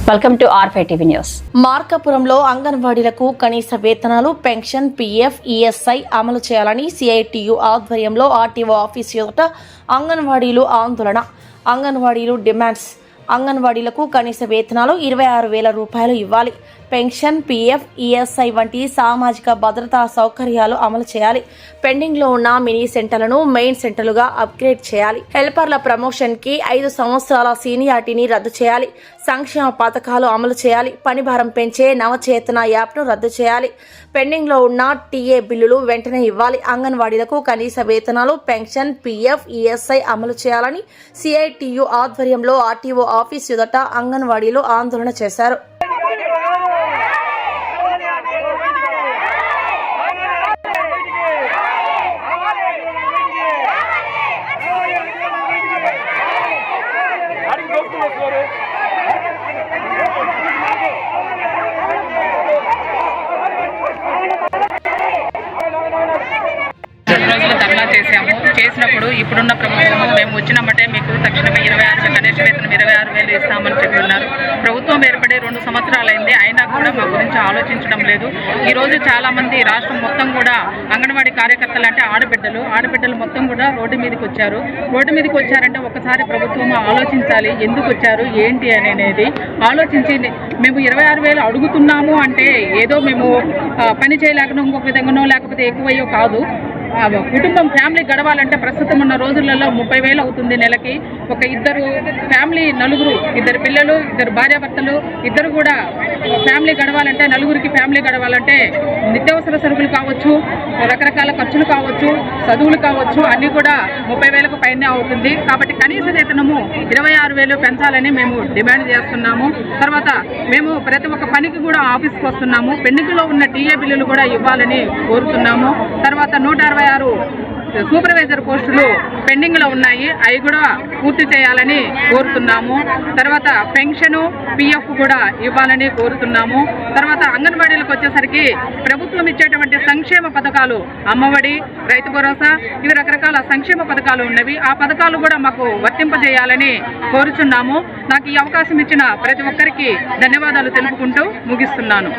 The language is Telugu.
Welcome to R5 TV news. మార్కాపురంలో అంగన్వాడీలకు కనీస వేతనాలు, పెన్షన్, PF, ESI అమలు చేయాలని CITU ఆధ్వర్యంలో RTO ఆఫీస్ ఎదుట అంగన్వాడీలు ఆందోళన. అంగన్వాడీలు డిమాండ్స్: అంగన్వాడీలకు కనీస వేతనాలు 26,000 రూపాయలు ఇవ్వాలి. పెన్షన్, PF, ESI వంటి సామాజిక భద్రతా సౌకర్యాలు అమలు చేయాలి. పెండింగ్ లో ఉన్న మినీ సెంటర్లను మెయిన్ సెంటర్లుగా అప్గ్రేడ్ చేయాలి. హెల్పర్ల ప్రమోషన్ కి 5 సంవత్సరాల సీనియారిటీని రద్దు చేయాలి. సంక్షేమ పథకాలు అమలు చేయాలి. పని భారం పెంచే నవచేతన యాప్ను రద్దు చేయాలి. పెండింగ్ లో ఉన్న TA బిల్లులు వెంటనే ఇవ్వాలి. అంగన్వాడీలకు కనీస వేతనాలు, పెన్షన్, PF, ESI అమలు చేయాలని CITU ఆధ్వర్యంలో RTO ఆఫీస్ ఎదుట అంగన్వాడీలు ఆందోళన చేశారు. రోజులు ధర్నా చేసినప్పుడు ఇప్పుడున్న ప్రభుత్వం మేము వచ్చినామంటే మీకు తక్షణమే 26 కనీస వేతనం 26,000 ఇస్తామని చెప్పి ఉన్నారు. ప్రభుత్వం ఏర్పడి 2 సంవత్సరాలైంది, అయినా కూడా మా గురించి ఆలోచించడం లేదు. ఈరోజు చాలామంది రాష్ట్రం మొత్తం కూడా అంగన్వాడీ కార్యకర్తలు అంటే ఆడబిడ్డలు మొత్తం కూడా రోడ్డు మీదకి వచ్చారు. రోడ్డు మీదకి వచ్చారంటే ఒకసారి ప్రభుత్వం ఆలోచించాలి, ఎందుకు వచ్చారు ఏంటి అనేది ఆలోచించి మేము 26,000 అడుగుతున్నాము అంటే ఏదో మేము పని చేయలేకనో ఇంకొక విధంగానో లేకపోతే ఎక్కువయ్యో కాదు. కుటుంబం ఫ్యామిలీ గడవాలంటే ప్రస్తుతం ఉన్న రోజులలో 30,000 అవుతుంది నెలకి. ఒక ఇద్దరు ఫ్యామిలీ, నలుగురు, 2 పిల్లలు, 2 భార్యాభర్తలు, ఇద్దరు కూడా ఫ్యామిలీ గడవాలంటే, నలుగురికి ఫ్యామిలీ గడవాలంటే నిత్యావసర సరుకులు కావచ్చు, రకరకాల ఖర్చులు కావచ్చు, చదువులు కావచ్చు, అన్నీ కూడా 30,000కు పైనే అవుతుంది. కాబట్టి కనీస వేతనము 26,000 పెంచాలని మేము డిమాండ్ చేస్తున్నాము. తర్వాత మేము ప్రతి ఒక్క పనికి కూడా ఆఫీస్కి వస్తున్నాము. పెండింగ్లో ఉన్న TA బిల్లులు కూడా ఇవ్వాలని కోరుతున్నాము. తర్వాత 166 సూపర్వైజర్ పోస్టులు పెండింగ్లో ఉన్నాయి, అవి కూడా పూర్తి చేయాలని కోరుతున్నాము. తర్వాత పెన్షను, PF కూడా ఇవ్వాలని కోరుతున్నాము. తర్వాత అంగన్వాడీలకు వచ్చేసరికి ప్రభుత్వం ఇచ్చేటువంటి సంక్షేమ పథకాలు, అమ్మఒడి, రైతు భరోసా, ఇవి రకరకాల సంక్షేమ పథకాలు ఉన్నవి. ఆ పథకాలు కూడా మాకు వర్తింపజేయాలని కోరుచున్నాము. నాకు ఈ అవకాశం ఇచ్చిన ప్రతి ఒక్కరికి ధన్యవాదాలు తెలుపుకుంటూ ముగిస్తున్నాను.